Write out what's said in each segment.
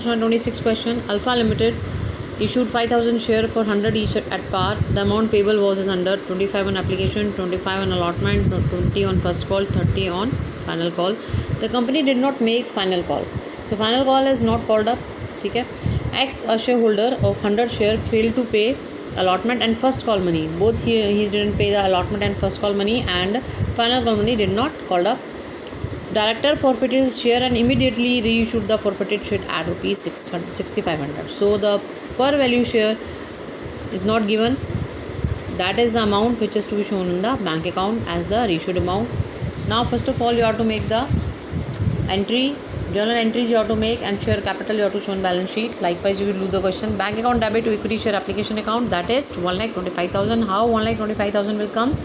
26 question. Alpha Limited issued 5,000 share for 100 each at par. The amount payable was as under: 25 on application, 25 on allotment, 20 on first call, 30 on final call. The company did not make final call. So final call is not called up. ठीक है. X, a shareholder of 100 share, failed to pay allotment and first call money. Both he didn't pay the allotment and first call money, and final call money did not called up. Director forfeited his share and immediately reissued the forfeited share at rupees 6,500. So the per value share is not given. That is the amount which is to be shown in the bank account as the reissued amount. Now first of all you have to make the entry, journal entries you have to make, and share capital you have to show on balance sheet. Likewise you will do the question. Bank account debit to equity share application account, that is 1,25,000. How 1,25,000 will come?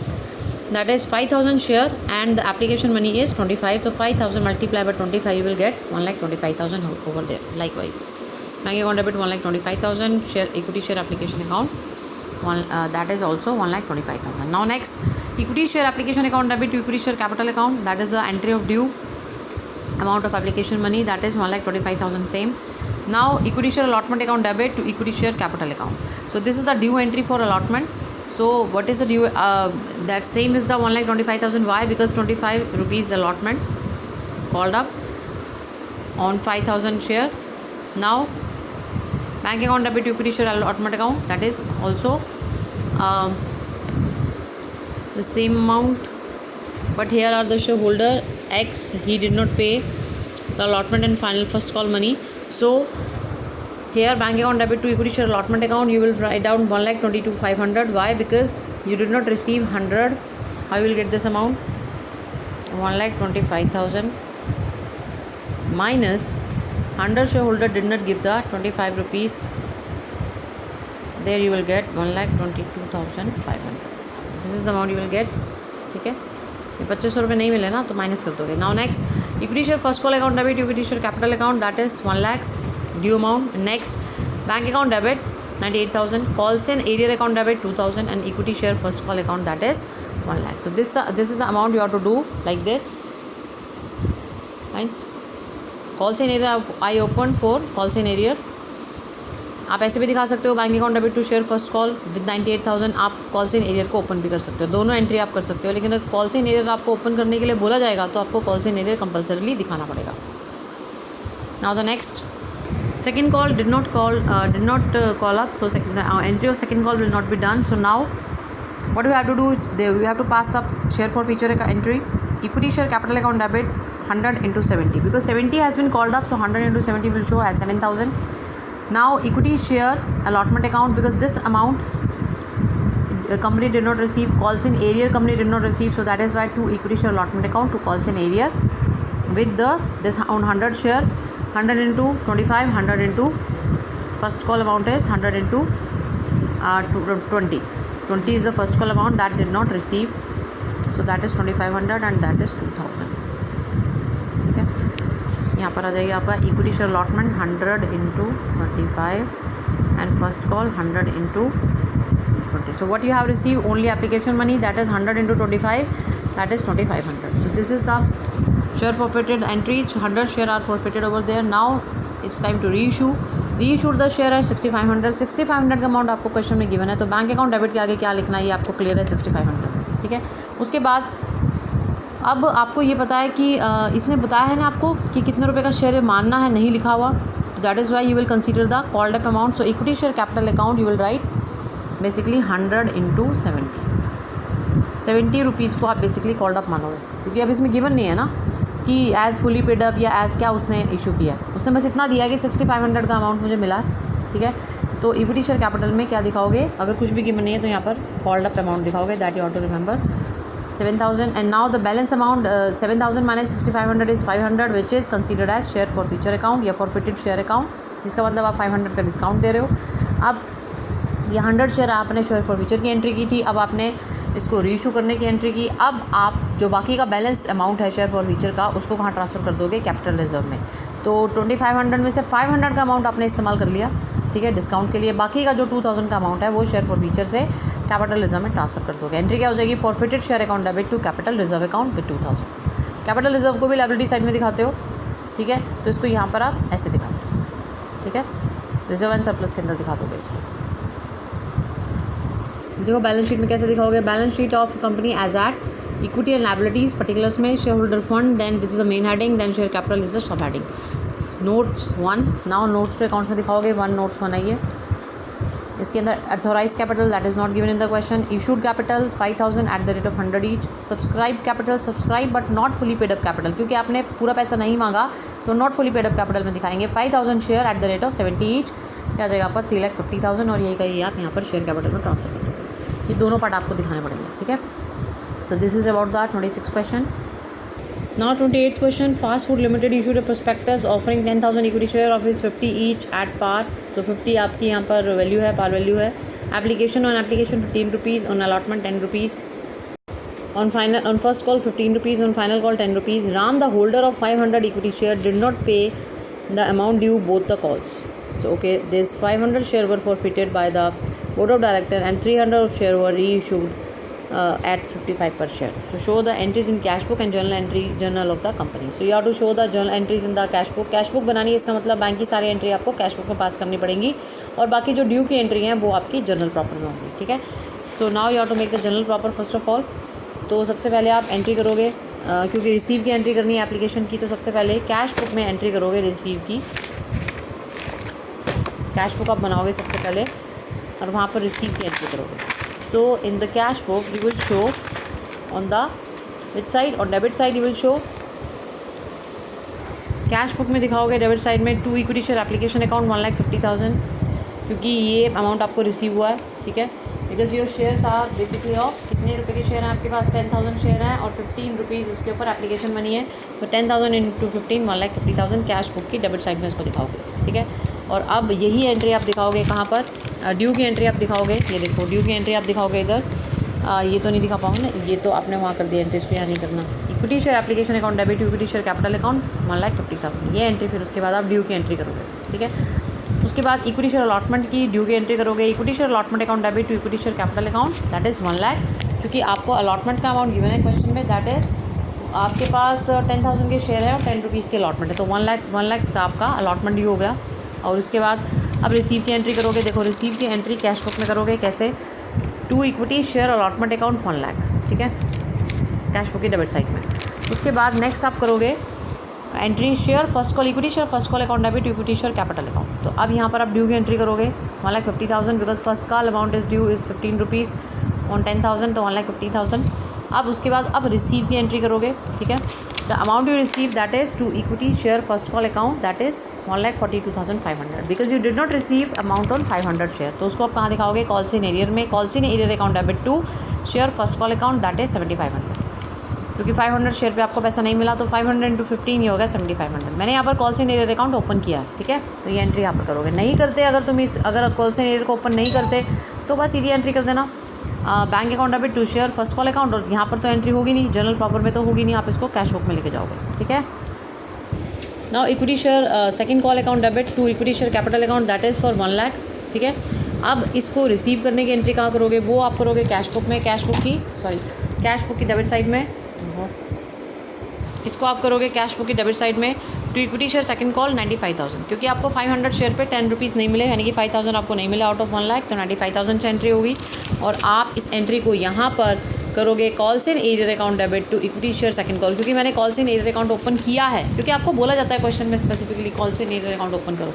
That is 5,000 share and the application money is 25. So 5,000 multiplied by 25 you will get 1,25,000 over there. Likewise bank account debit 1,25,000, share equity share application account that is also 1,25,000. Now next, equity share application account debit to equity share capital account, that is the entry of due amount of application money, that is 1,25,000 same. Now equity share allotment account debit to equity share capital account. So this is the due entry for allotment. So what is the due? That same is the 1,25,000. Why? Because 25 rupees allotment called up on 5,000 share. Now bank account debit to equity share allotment account, that is also the same amount, but here are the shareholder X, he did not pay the allotment and final first call money. So here bank account debit to equity share allotment account, you will write down 1,22,500. Why? Because you did not receive 100. How you will get this amount? 1,25,000 minus 100 shareholder did not give the 25 rupees. There you will get 1,22,500. This is the amount you will get. ठीक है, 2500 रुपये नहीं मिले ना तो minus कर दोगे. Now next, equity share first call account debit, equity share capital account, that is 1 lakh due amount. Next, bank account debit 98,000, calls in area account debit 2,000, and equity share first call account, that is 1 lakh. So this is the amount you have to do like this. Fine. Calls in area I opened for calls in area. आप ऐसे भी दिखा सकते हो bank account debit to share first call with 98,000. आप calls in arrear को open भी कर सकते हो, दोनों एंट्री आप कर सकते हो. लेकिन अगर कॉल्स इन एरियर आपको ओपन करने के लिए बोला जाएगा तो आपको कॉल्स इन एरियर कंपल्सरीली दिखाना पड़ेगा. Now the next, second call did not call up, so entry of second call will not be done. So now what we have to do, we have to pass the share for future entry. Equity share capital account debit 100 into 70, because 70 has been called up, so 100 into 70 will show as 7,000. Now equity share allotment account, because this amount company did not receive, calls in area company did not receive, so that is why to equity share allotment account to calls in area with this on 100 share, 100 into 25, 100 into first call amount is 100 into 20 is the first call amount that did not receive, so that is 2,500 and that is 2,000. ठीक है, यहाँ पर आ जाएगी आपका equity share allotment 100 into 25 and first call 100 into 20. So what you have received only application money, that is 100 into 25, that is 2,500. So this is the share forfeited entry. 100 share are forfeited over there. Now it's time to reissue. Reissue the share at 6,500. 6,500 का amount आपको question में given है, तो bank account debit के आगे क्या लिखना है ये आपको क्लियर है, 6,500. ठीक है, उसके बाद अब आपको ये पता है कि इसने बताया है ना आपको कि कितने रुपए का शेयर मानना है, नहीं लिखा हुआ, तो that is why you will consider the called up amount. So equity share capital account you will write basically 100 into 70 rupees को आप बेसिकली कॉल्ड अप मानोगे, क्योंकि अब इसमें गिवन नहीं है ना कि एज़ फुली पेड अप या एज़ क्या उसने इशू किया. उसने बस इतना दिया कि 6,500 का अमाउंट मुझे मिला. ठीक है, तो इक्विटी शेयर कैपिटल में क्या दिखाओगे, अगर कुछ भी गिवन नहीं है तो यहाँ पर कॉल्ड अप अमाउंट दिखाओगे, that you have to remember 7,000. And now the balance amount 7,000 minus 6,500 is 500, which is considered as share for future account या फॉरफिटेड शेयर अकाउंट. जिसका मतलब आप 500 का डिस्काउंट दे रहे हो. अब ये 100 शेयर आपने शेयर फॉर फ्यूचर की एंट्री की थी, अब आपने इसको रीइशू करने की एंट्री की. अब आप जो बाकी का बैलेंस अमाउंट है शेयर फॉर फ्यूचर का, उसको कहाँ ट्रांसफ़र कर दोगे, कैपिटल रिजर्व में. तो 2,500 में से 500 का अमाउंट आपने इस्तेमाल कर लिया, ठीक है, डिस्काउंट के लिए. बाकी का जो 2,000 का अमाउंट है वो शेयर फॉर फ्यूचर से कैपिटल रिजर्व में ट्रांसफ़र कर दोगे. एंट्री क्या हो जाएगी, forfeited share account debit to capital reserve account with 2,000. Capital reserve को भी लायबिलिटी साइड में दिखाते हो, ठीक है, तो इसको यहाँ पर आप ऐसे दिखाते हो. ठीक है, रिजर्व एंड सरप्लस के अंदर दिखा दोगे इसको। देखो बैलेंस शीट में कैसे दिखाओगे, balance sheet of company as at equity and liabilities particulars में share holder fund, then this is a main heading, then share capital is the sub heading. Notes 1, now notes to accounts में दिखाओगे 1 notes 1 है ये। इसके अंदर authorise capital that is not given in the question, issued capital 5000 at the rate of 100 each, subscribe capital subscribe but not fully paid up capital, क्योंकि आपने पूरा पैसा नहीं मांगा तो not fully paid up capital में दिखाएंगे 5000 share eight the rate of 70 each, क्या जाएगा आपका 3,50,000 और यही का ये आप यहाँ पर शेयर कैपिटल में ट्रांसफर कर दोगे। ये दोनों पार्ट आपको दिखाने पड़ेंगे, ठीक है। तो this is about the 26 question. Now 28th question, Fast Food Limited issued a prospectus offering 10,000 equity share of its 50 each at par. So 50 आपकी यहाँ पर वैल्यू है, पार वैल्यू है। Application 15 rupees, on allotment 10 rupees. On first call 15 rupees, on final call 10 rupees. Ram, the holder of 500 equity share, did not pay the amount due both the calls. So okay, this 500 share were forfeited by the board of director and 300 share were reissued at 55 per share. So show the entries in cash book and journal of the company. So you have to show the journal entries in the cash book. Cash book बनानी है, इसका मतलब bank की सारी entry आपको cash book में पास करनी पड़ेंगी और बाकी जो ड्यू की एंट्री हैं वो आपकी जर्नल प्रॉपर में होंगी, ठीक है। So now you have to make the journal proper first of all. तो सबसे पहले आप एंट्री करोगे, क्योंकि रिसीव की एंट्री करनी है एप्लीकेशन की, तो सबसे पहले कैश बुक में एंट्री करोगे रिसीव की। कैश बुक आप बनाओगे सबसे पहले और वहाँ पर रिसीव की एंट्री करोगे। So in the cash book you will show on the which side, on debit side you will show, cash book में दिखाओगे डेबिट साइड में 2 इक्विटी शेयर एप्लीकेशन अकाउंट 1,50,000, क्योंकि ये अमाउंट आपको रिसीव हुआ है, ठीक है। Because your shares are basically of, कितने रुपए के शेयर हैं आपके पास, 10,000 शेयर हैं और 15 रुपीज़ उसके ऊपर एप्लीकेशन मनी है, तो 10,000 इंटू 15 1,50,000 कैश बुक की डेबिट साइड में इसको दिखाओगे, ठीक है। और अब यही एंट्री आप दिखाओगे कहाँ पर, ड्यू की एंट्री आप दिखाओगे, ये देखो ड्यू की एंट्री आप दिखाओगे इधर, ये तो नहीं दिखा पाऊंगा ना, ये तो आपने वहाँ कर दिया एंट्री, इसको यहाँ नहीं करना। Equity share application account debit, equity share capital account 1,50,000, ये एंट्री, फिर उसके बाद आप ड्यू की एंट्री करोगे, ठीक है। उसके बाद इक्विटी शेयर अलॉटमेंट की ड्यू की एंट्री करोगे, equity share allotment account debit to equity share capital account that is 1 lakh, क्योंकि आपको अलॉटमेंट का अमाउंट गिवन है क्वेश्चन में, दैट इज़ आपके पास 10,000 के शेयर है और 10 रुपीज़ के अलॉटमेंट है, तो 1 लाख का आपका अलॉटमेंट ड्यू हो गया। और उसके बाद अब रिसीव की एंट्री करोगे, देखो रिसीव की एंट्री कैश बुक में करोगे कैसे, 2 equity share allotment account 1 lakh, ठीक है, कैश बुक की डेबिट साइड में। उसके बाद नेक्स्ट आप करोगे entry share first call equity share first call account debit equity share capital account, तो अब यहाँ पर आप ड्यू की एंट्री करोगे 1,50,000, because first call amount is due is 15 rupees on 10,000, तो 1,50,000। अब उसके बाद अब रिसीव की एंट्री करोगे, ठीक है, the amount you receive that is to equity share first call account that is 1,42,500, because you did not receive amount on 500 share, तो उसको आप कहाँ दिखाओगे, कॉल्स इन एरियर में, calls in arrear account debit to share first call account that is 7,500, क्योंकि 500 share पे आपको पैसा नहीं मिला, तो 500 इंटू 15 ये होगा 7,500। मैंने यहाँ पर calls in arrear account open किया है, ठीक है, तो ये एंट्री यहाँ पर करोगे। नहीं करते अगर तुम अगर कॉल्स इन एरियर को ओपन नहीं करते तो बस सीधी एंट्री कर देना, bank account debit to share first call account, और यहाँ पर तो एंट्री होगी नहीं, जनरल प्रॉपर में तो होगी नहीं, आप इसको कैश बुक में लेके जाओगे, ठीक है। Now equity share second call account debit to equity share capital account that is for 1 lakh, ठीक है। अब इसको रिसीव करने की एंट्री कहाँ करोगे, वो आप करोगे कैश बुक में, कैश बुक की डेबिट साइड में, इसको आप करोगे कैश बुक की डेबिट साइड में, to equity share second call 95,000, क्योंकि आपको 500 शेयर पे 10 रुपीज़ नहीं मिले, यानी कि 5,000 आपको नहीं मिला आउट ऑफ 1 लाख, तो 95,000 से एंट्री होगी। और आप इस एंट्री को यहाँ पर करोगे calls in arrear account debit to equity share second call, क्योंकि मैंने calls in arrear account open किया है, क्योंकि आपको बोला जाता है क्वेश्चन में specifically calls in arrear account open करो,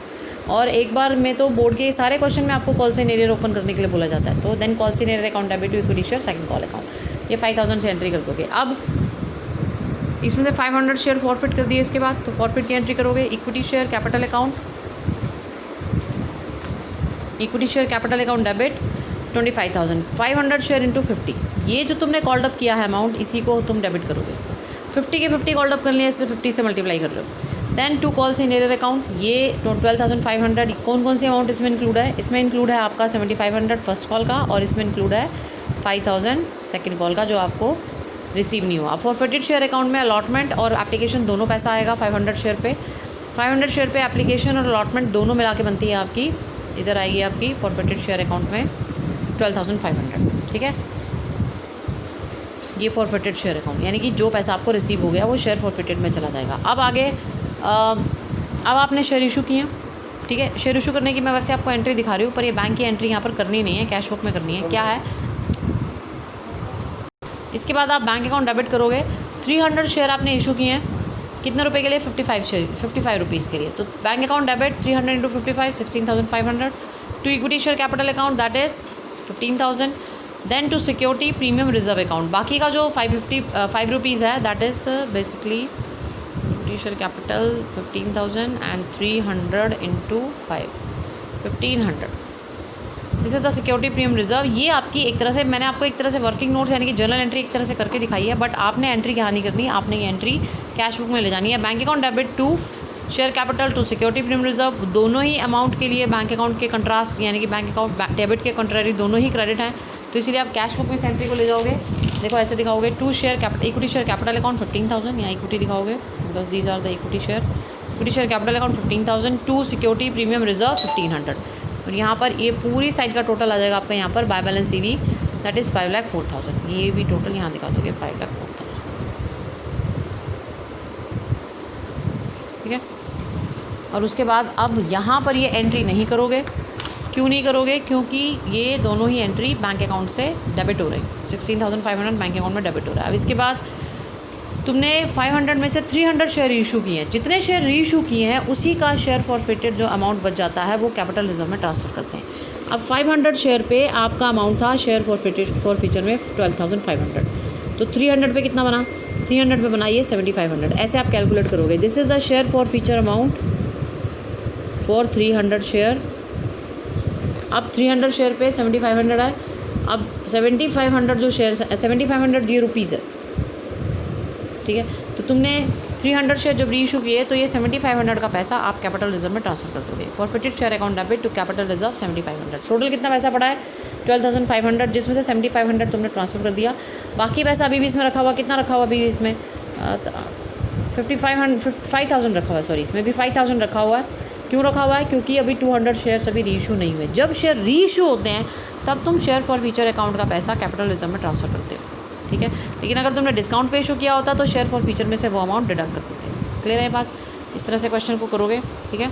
और एक बार में तो बोर्ड के सारे क्वेश्चन में आपको कॉल्स इन एरियर ओपन करने के लिए बोला जाता है, तो then calls in arrear account debit to equity share second call account, ये 5,000 से एंट्री कर दोगे। अब इसमें से 500 शेयर फॉरफिट कर दिए, इसके बाद तो फॉरफिट की एंट्री करोगे, equity share capital account debit 25,000, 500 share into 50, ये जो तुमने कॉल्ड अप किया है अमाउंट, इसी को तुम डेबिट करोगे। 50 के 50 कॉल्ड अप कर लिया, इसलिए 50 से मल्टीप्लाई कर रहे हो। Then 2 calls in arrear account, ये 12,500, कौन सी अमाउंट इसमें इंक्लूड है, इसमें इंक्लूड है आपका 7,500 फर्स्ट कॉल का, और इसमें इंक्लूड है 5,000 सेकेंड कॉल का जो आपको रिसीव नहीं हुआ। फॉरफिटेड शेयर अकाउंट में अलॉटमेंट और एप्लीकेशन दोनों पैसा आएगा 500 शेयर पे, 500 शेयर पे एप्लीकेशन और अलॉटमेंट दोनों मिला के बनती है आपकी, इधर आएगी आपकी फॉरफिटेड शेयर अकाउंट में 12,500, ठीक है। ये फॉरफिटेड शेयर अकाउंट, यानी कि जो पैसा आपको रिसीव हो गया वो शेयर फॉरफिटेड में चला जाएगा। अब आगे अब आपने शेयर इशू किए, ठीक है। शेयर इशू करने की मैं वैसे आपको एंट्री दिखा रही हूँ, पर ये बैंक की एंट्री यहाँ पर करनी नहीं है, कैश बुक में करनी है। क्या है, इसके बाद आप बैंक अकाउंट डेबिट करोगे। 300 शेयर आपने इशू किए हैं, कितने रुपए के लिए, 55 रुपीज़ के लिए। तो bank account debit 300 into 55 16,500 to equity share capital account that is 15,000। Then to security premium reserve account, बाकी का जो 5 रुपीज़ है that is basically equity share capital 15,000 and 300 into 5 1500। This is the security premium reserve. ये आपकी एक तरह से, मैंने आपको एक तरह से वर्किंग नोट्स यानी कि जर्नल एंट्री एक तरह से करके दिखाई है, बट आपने एंट्री क्या नहीं करनी, आपने ये एंट्री कैश बुक में ले जानी है। Bank account debit to share capital to security premium reserve, दोनों ही अमाउंट के लिए बैंक अकाउंट के कंट्रास्ट यानी कि बैंक अकाउंट डेबिट के कंट्रारी दोनों ही क्रेडिट हैं, तो इसीलिए आप कैश बुक में इस एंट्री को ले जाओगे। देखो ऐसे दिखाओगे, to share capital equity share capital account 15,000, यहाँ इक्विटी दिखाओगे because these are the equity share capital account 15,000 to security premium reserve 1,500, और यहाँ पर ये पूरी साइड का टोटल आ जाएगा आपका यहाँ पर by balance CD that is 5,04,000। ये भी टोटल यहाँ दिखा दोगे 5,04,000, ठीक है। और उसके बाद अब यहाँ पर ये एंट्री नहीं करोगे, क्यों नहीं करोगे, क्योंकि ये दोनों ही एंट्री बैंक अकाउंट से डेबिट हो रही है। 16,500 बैंक अकाउंट में डेबिट हो रहा है। अब इसके बाद तुमने 500 में से 300 शेयर इशू किए हैं, जितने शेयर री इशू किए हैं उसी का शेयर फॉरफिटेड जो अमाउंट बच जाता है वो कैपिटल रिजर्व में ट्रांसफ़र करते हैं। अब 500 शेयर पे आपका अमाउंट था शेयर फॉरफिचर में 12,500, तो 300 पे कितना बना, 300 पे बना ये 7,500। ऐसे आप कैलकुलेट करोगे। This is the share forfeiture amount for 300 share. अब 300 शेयर पे 7,500 है। अब 7,500 जो शेयर 7,500 ये रुपीज़ है, ठीक है। तो तुमने 300 शेयर जब री इशू किए तो ये 7,500 का पैसा आप कैपिटल रिजर्व में ट्रांसफर कर दोगे। Forfeited share account debit to capital reserve 7,500। Total कितना पैसा पड़ा है 12,500, जिसमें से 7,500 तुमने ट्रांसफर कर दिया। बाकी पैसा अभी भी इसमें रखा हुआ, कितना रखा हुआ अभी भी इसमें 5,000 रखा हुआ है, सॉरी इसमें भी 5,000 रखा हुआ है। क्यों रखा हुआ है, क्योंकि अभी 200 शेयर्स अभी री इशू नहीं हुए। जब शेयर री इशू होते हैं तब तुम शेयर फॉरफिचर अकाउंट का पैसा कैपिटल रिजर्व में ट्रांसफर करते हो, ठीक है। लेकिन अगर तुमने डिस्काउंट पे इशू किया होता तो शेयर फॉरफिचर में से वो अमाउंट डिडक्ट कर देते हैं। क्लियर है बात, इस तरह से क्वेश्चन को करोगे, ठीक है।